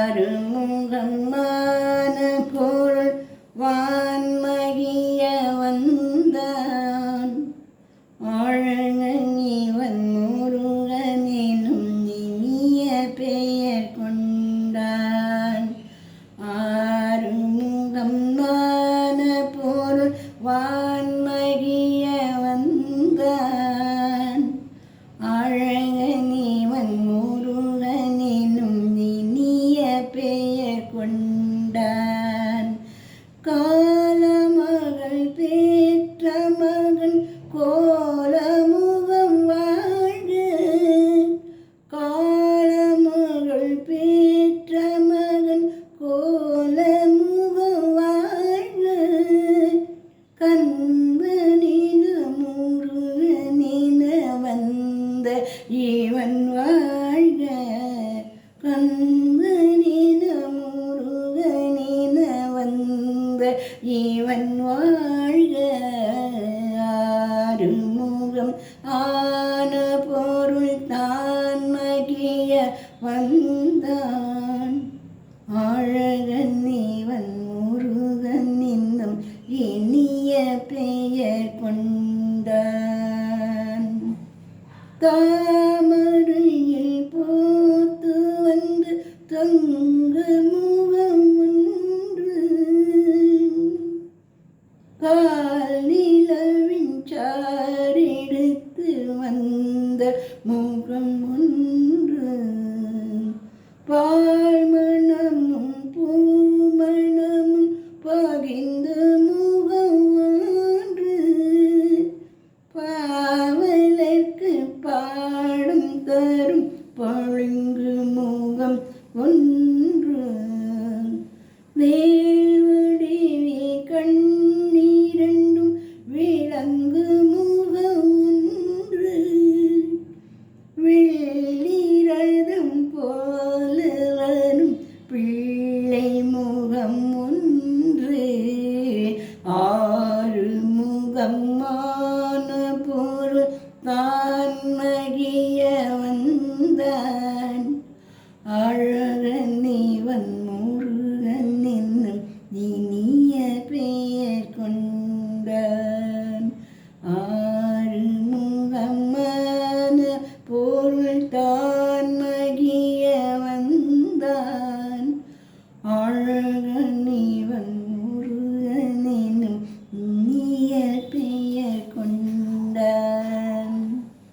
ஆறுமுகமான பொருள் வான்மகிய வந்தான் ஆழங்கனிவன் முருகனெனும் இனிய பெயர் கொண்டான். ஆறுமுகமான பொருள் வான்மகிய வந்தான் ஆழங்கனிவன் முருகனெனும் இனிய பெயர் கொண்டான். காலமகள் பெற்ற மகன் கோலமுகம் வாழ்க. காலமகள் பெற்ற மகன் கோலமுகம் வாழ்க. கண்பனின முருகனின வந்த இவன் வாழ்க. கண்பனின முருகனின வந்த இவன் வாழ்க. ஆறுமுகம் ஆன பொருள் தான் மகிய வந்தான் ஆழகன் இவன் முருகன் என்னும் இனிய பெயர் கொண்டான். தாமரையில் போத்து வந்து தங்க முகம் ஒன்று கால் நிலவின் சாரெடுத்து வந்த முகம் ஒன்று பால்மணமும் பூமணமும் பகிர்ந்த முகம் ஒன்று பாவலர்க்கு பாடும் தரும் பழுங்கு முகம் ஒன்று வேல்வடிவே கண்ணீரண்டும் விளங்கு முகம் ஒன்று வெள்ளிரதம் போல வரும் பிள்ளை முகம் ஒன்று. ஆறுமுகமான பொருள் தான் மகிய வந்தான் ஆழ